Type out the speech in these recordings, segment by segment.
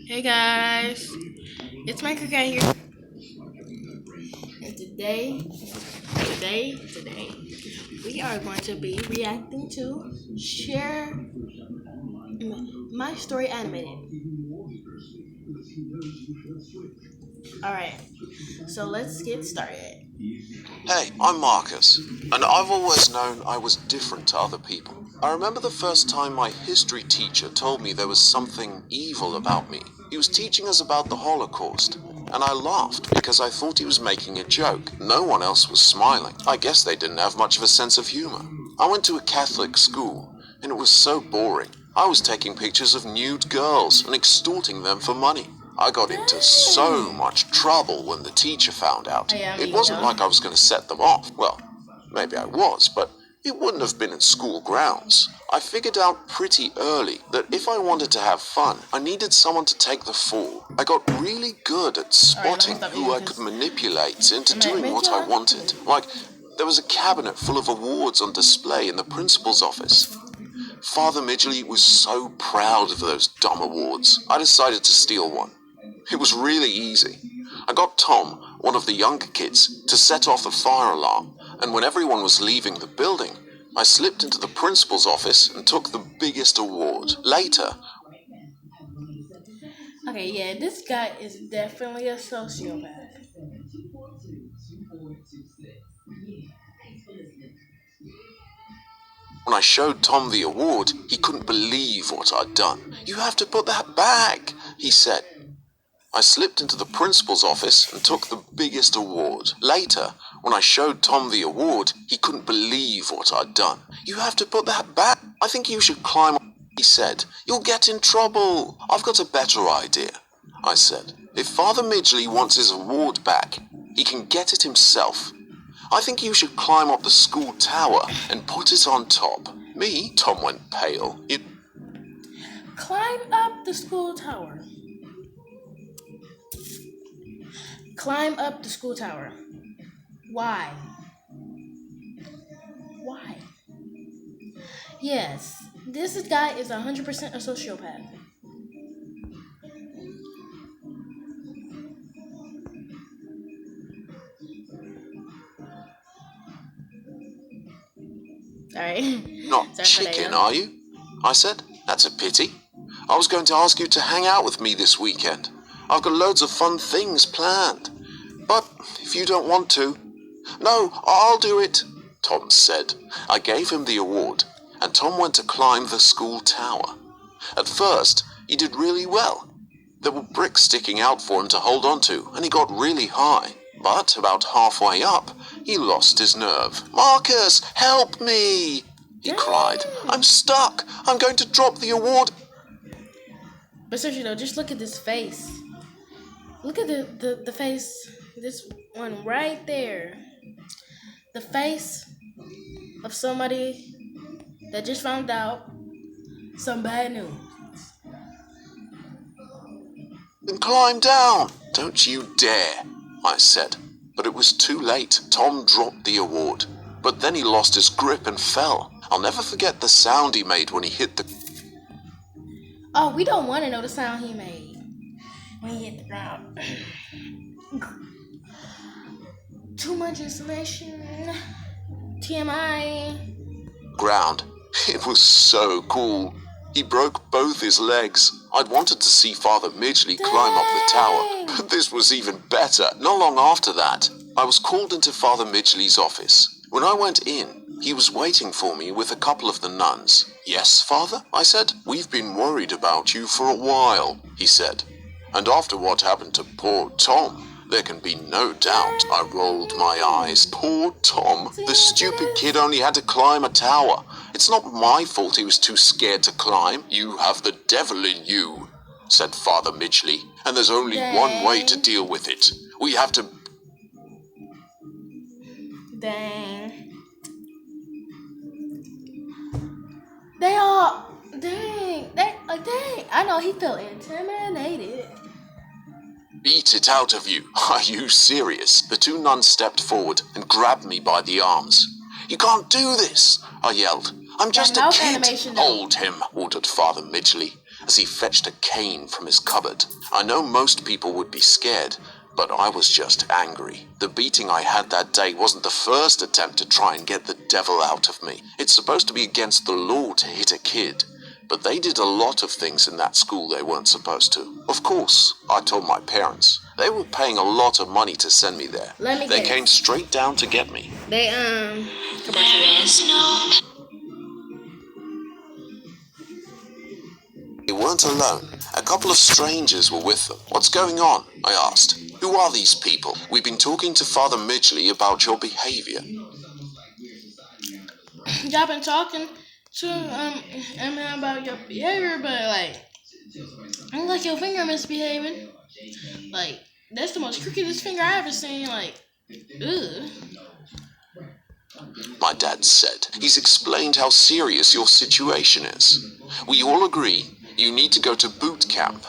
Hey guys, it's Mike again here. And today, we are going to be reacting to Share My Story Animated. Alright, so let's get started. Hey, I'm Marcus, and I've always known I was different to other people. I remember the first time my history teacher told me there was something evil about me. He was teaching us about the Holocaust, and I laughed because I thought he was making a joke. No one else was smiling. I guess they didn't have much of a sense of humor. I went to a Catholic school, and it was so boring. I was taking pictures of nude girls and extorting them for money. I got into so much trouble when the teacher found out. It wasn't like I was going to set them off. Well, maybe I was, but it wouldn't have been in school grounds. I figured out pretty early that if I wanted to have fun, I needed someone to take the fall. I got really good at spotting who I could manipulate into doing what I wanted. Like, there was a cabinet full of awards on display in the principal's office. Father Midgley was so proud of those dumb awards, I decided to steal one. It was really easy. I got Tom, one of the younger kids, to set off the fire alarm, and when everyone was leaving the building, I slipped into the principal's office and took the biggest award. Later, Okay, yeah, this guy is definitely a sociopath. when I showed Tom the award, he couldn't believe what I'd done. "You have to put that back," he said. I slipped into the principal's office and took the biggest award. Later, when I showed Tom the award, he couldn't believe what I'd done. "You have to put that back. I think you should climb up," he said. "You'll get in trouble." "I've got a better idea," I said. "If Father Midgley wants his award back, he can get it himself. I think you should climb up the school tower and put it on top." Me? Tom went pale. Climb up the school tower. Climb up the school tower. Why? Why? Yes, this guy is 100% a sociopath. Alright. "Not Sorry for that, chicken, yeah. are you?" I said. "That's a pity. I was going to ask you to hang out with me this weekend. I've got loads of fun things planned. But if you don't want to..." "No, I'll do it," Tom said. I gave him the award, and Tom went to climb the school tower. At first, he did really well. There were bricks sticking out for him to hold onto, and he got really high. But about halfway up, he lost his nerve. "Marcus, help me!" he cried. "I'm stuck. I'm going to drop the award." But seriously though, just look at this face. Look at the face. This one right there. The face of somebody that just found out some bad news. "Then climb down." "Don't you dare," I said. But it was too late. Tom dropped the award. But then he lost his grip and fell. I'll never forget the sound he made when he hit the... Oh, we don't want to know the sound he made when he hit the ground. Too much information. TMI. ground. It was so cool. He broke both his legs. I'd wanted to see Father Midgley climb up the tower, but this was even better. Not long after that, I was called into Father Midgley's office. When I went in, he was waiting for me with a couple of the nuns. "Yes, Father?" I said. "We've been worried about you for a while," he said. "And after what happened to poor Tom, there can be no doubt." I rolled my eyes. Poor Tom. The stupid kid only had to climb a tower. It's not my fault he was too scared to climb. "You have the devil in you," said Father Midgley, "and there's only one way to deal with it. We have to..." Dang. They all, dang, dang. I know he felt intimidated. "Beat it out of you. Are you serious?" The two nuns stepped forward and grabbed me by the arms. "You can't do this," I yelled. "I'm just a mouth kid." animation, though. "Hold him," ordered Father Midgley. as he fetched a cane from his cupboard. I know most people would be scared, but I was just angry. The beating I had that day wasn't the first attempt to try and get the devil out of me. It's supposed to be against the law to hit a kid, but they did a lot of things in that school they weren't supposed to. Of course, I told my parents. They were paying a lot of money to send me there. They came straight down to get me. Commercial. They weren't alone. A couple of strangers were with them. What's going on? I asked. Who are these people? We've been talking to Father Midgley about your behavior. Y'all been talking to about your behavior, but I like your finger misbehaving. That's the most crookedest finger I ever seen. Ugh. My dad said. He's explained how serious your situation is. We all agree you need to go to boot camp.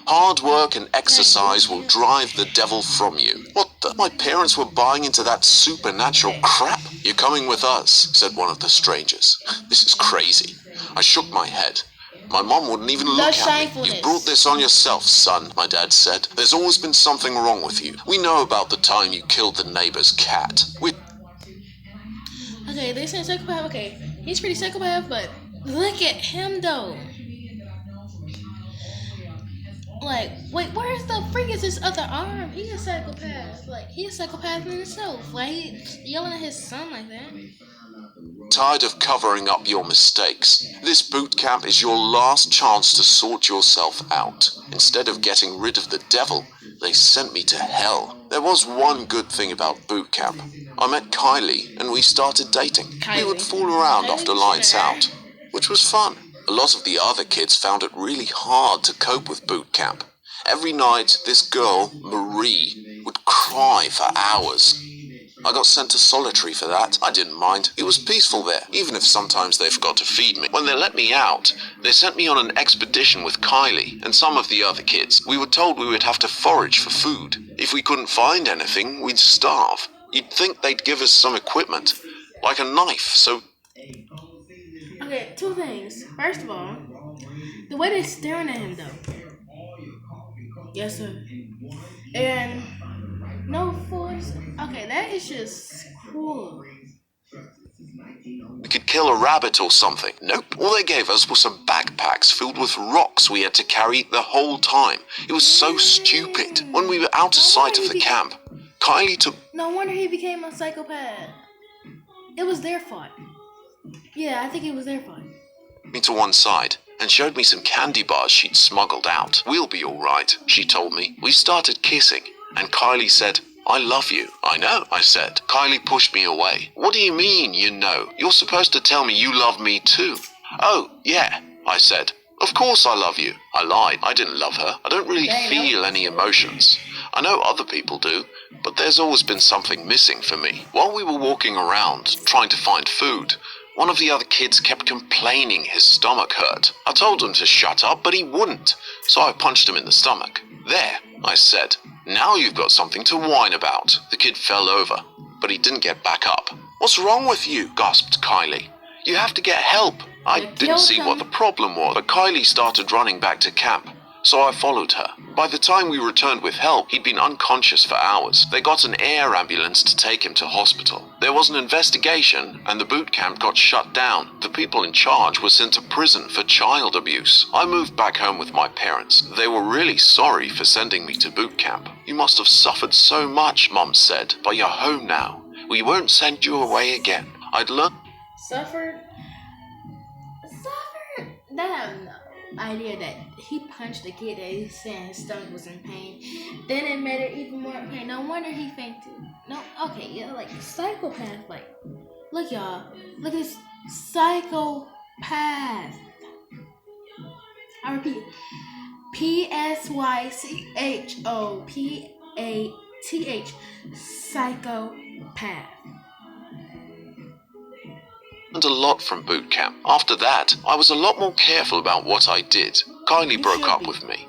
Hard work and exercise will drive the devil from you. What the? My parents were buying into that supernatural crap. You're coming with us, said one of the strangers. This is crazy. I shook my head. My mom wouldn't even look at me. You brought this on yourself, son, my dad said. There's always been something wrong with you. We know about the time you killed the neighbor's cat. Okay, they say psychopath. Okay, he's pretty psychopath, but look at him though. Wait, where's the freak is his other arm? He a psychopath. He a psychopath in himself. He yelling at his son like that. Tired of covering up your mistakes. This boot camp is your last chance to sort yourself out. Instead of getting rid of the devil, they sent me to hell. There was one good thing about boot camp. I met Kylie and we started dating. We would fool around after lights out, which was fun. A lot of the other kids found it really hard to cope with boot camp. Every night, this girl, Marie, would cry for hours. I got sent to solitary for that. I didn't mind. It was peaceful there, even if sometimes they forgot to feed me. When they let me out, they sent me on an expedition with Kylie and some of the other kids. We were told we would have to forage for food. If we couldn't find anything, we'd starve. You'd think they'd give us some equipment, like a knife, so... Okay, two things. First of all, the way they're staring at him, though. Yes, sir. And no force. Okay, that is just cruel. We could kill a rabbit or something. Nope. All they gave us were some backpacks filled with rocks we had to carry the whole time. It was so stupid. When we were out of sight of the camp, Kylie took... No wonder he became a psychopath. It was their fault. Yeah, I think it was their fault. ...me to one side and showed me some candy bars she'd smuggled out. We'll be all right, she told me. We started kissing, and Kylie said, I love you. I know, I said. Kylie pushed me away. What do you mean, you know? You're supposed to tell me you love me too. Oh, yeah, I said. Of course I love you. I lied. I didn't love her. I don't really feel any emotions. I know other people do, but there's always been something missing for me. While we were walking around, trying to find food, one of the other kids kept complaining his stomach hurt. I told him to shut up, but he wouldn't, so I punched him in the stomach. There, I said. Now you've got something to whine about. The kid fell over, but he didn't get back up. What's wrong with you? Gasped Kylie. You have to get help. I didn't see what the problem was, but Kylie started running back to camp, so I followed her. By the time we returned with help, he'd been unconscious for hours. They got an air ambulance to take him to hospital. There was an investigation, and the boot camp got shut down. The people in charge were sent to prison for child abuse. I moved back home with my parents. They were really sorry for sending me to boot camp. You must have suffered so much, Mum said, but you're home now. We won't send you away again. I'd learned... Suffered? They have no idea that he punched the kid that he said his stomach was in pain. Then it made it even more pain. No wonder he fainted. No, okay, yeah, psychopath. Look, y'all. Look at this psychopath. I repeat. Psychopath. Psychopath. A lot from boot camp. After that, I was a lot more careful about what I did. Kylie broke up with me.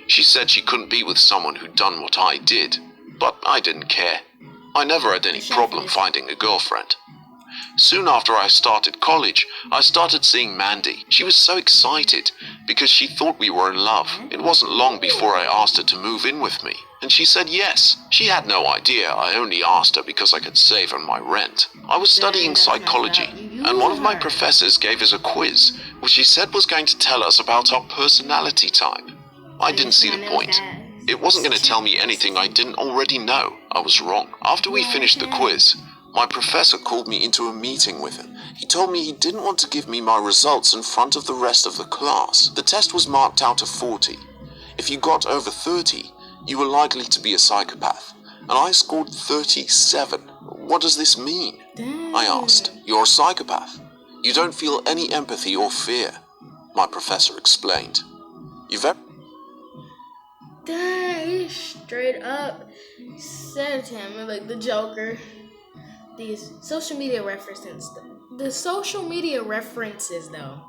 She said she couldn't be with someone who'd done what I did, but I didn't care. I never had any problem finding a girlfriend. Soon after I started college, I started seeing Mandy. She was so excited because she thought we were in love. It wasn't long before I asked her to move in with me, and she said yes. She had no idea I only asked her because I could save on my rent. I was studying psychology, and one of my professors gave us a quiz, which he said was going to tell us about our personality type. I didn't see the point. It wasn't going to tell me anything I didn't already know. I was wrong. After we finished the quiz, my professor called me into a meeting with him. He told me he didn't want to give me my results in front of the rest of the class. The test was marked out of 40. If you got over 30, you were likely to be a psychopath. And I scored 37. What does this mean? I asked. You're a psychopath. You don't feel any empathy or fear, my professor explained. You've Dang, he straight up said to him, like the Joker. These social media references. The social media references, though.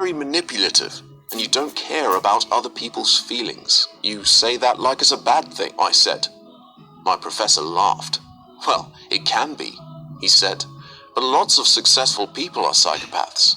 very manipulative, and you don't care about other people's feelings. You say that like it's a bad thing, I said. My professor laughed. Well, it can be, he said, but lots of successful people are psychopaths.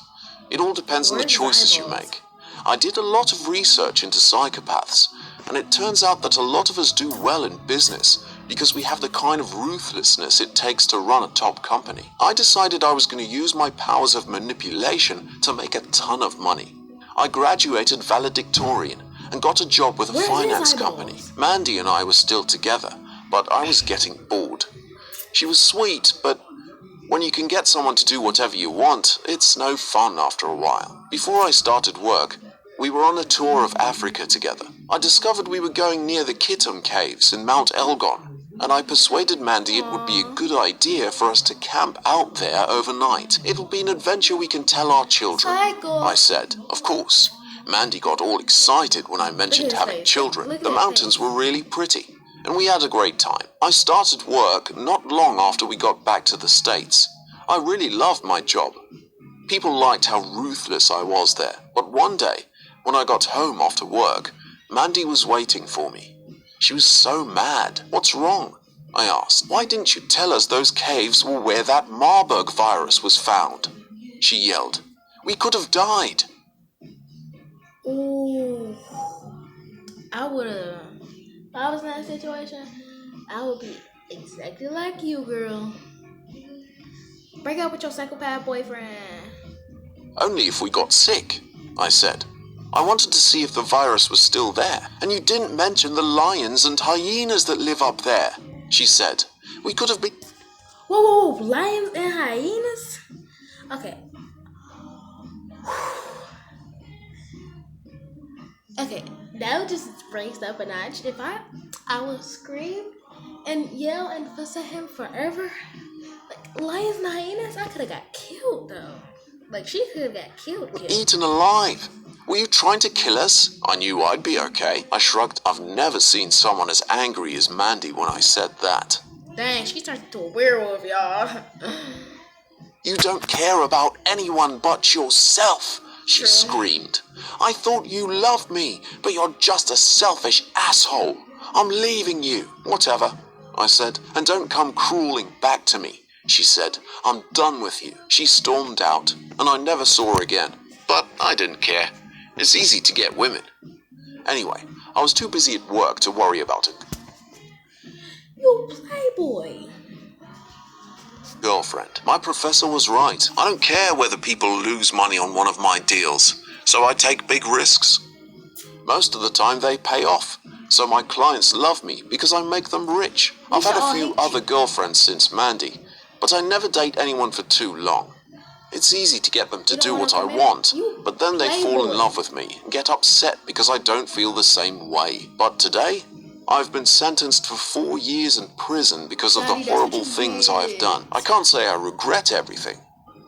It all depends on the choices you make. I did a lot of research into psychopaths, and it turns out that a lot of us do well in business because we have the kind of ruthlessness it takes to run a top company. I decided I was going to use my powers of manipulation to make a ton of money. I graduated valedictorian and got a job with a finance company. Mandy and I were still together, but I was getting bored. She was sweet, but when you can get someone to do whatever you want, it's no fun after a while. Before I started work, we were on a tour of Africa together. I discovered we were going near the Kittim Caves in Mount Elgon, and I persuaded Mandy it would be a good idea for us to camp out there overnight. It'll be an adventure we can tell our children, I said. Of course. Mandy got all excited when I mentioned having children. The mountains were really pretty, and we had a great time. I started work not long after we got back to the States. I really loved my job. People liked how ruthless I was there, but one day, when I got home after work, Mandy was waiting for me. She was so mad. What's wrong? I asked. Why didn't you tell us those caves were where that Marburg virus was found? She yelled. We could have died. Ooh. I would've. If I was in that situation, I would be exactly like you, girl. Break up with your psychopath boyfriend. Only if we got sick, I said. I wanted to see if the virus was still there. And you didn't mention the lions and hyenas that live up there, she said. We could have been... Whoa, lions and hyenas? Okay. Okay, that would just bring stuff a notch. If I would scream and yell and fuss at him forever. Like, lions and hyenas, I could have got killed, though. Like, she could have got killed. Eaten alive. Were you trying to kill us? I knew I'd be okay. I shrugged. I've never seen someone as angry as Mandy when I said that. Dang, she turned into a werewolf, y'all. You don't care about anyone but yourself, she screamed. I thought you loved me, but you're just a selfish asshole. I'm leaving you. Whatever, I said, and don't come crawling back to me, she said. I'm done with you. She stormed out, and I never saw her again. But I didn't care. It's easy to get women. Anyway, I was too busy at work to worry about it. You playboy. Girlfriend. My professor was right. I don't care whether people lose money on one of my deals, so I take big risks. Most of the time they pay off, so my clients love me because I make them rich. I've had a few other girlfriends since Mandy, but I never date anyone for too long. It's easy to get them to do what I want, but then they fall in love with me and get upset because I don't feel the same way. But today, I've been sentenced for 4 years in prison because of the horrible things I have done. I can't say I regret everything,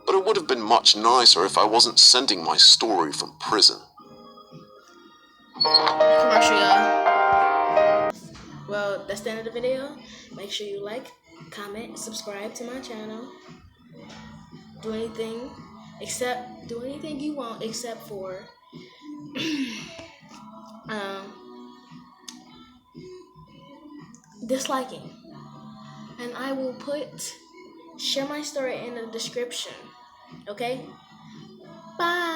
but it would have been much nicer if I wasn't sending my story from prison. Commercial, y'all. Well, that's the end of the video. Make sure you like, comment, subscribe to my channel. Do anything you want except for disliking. And I will put Share my story in the description. Okay? Bye.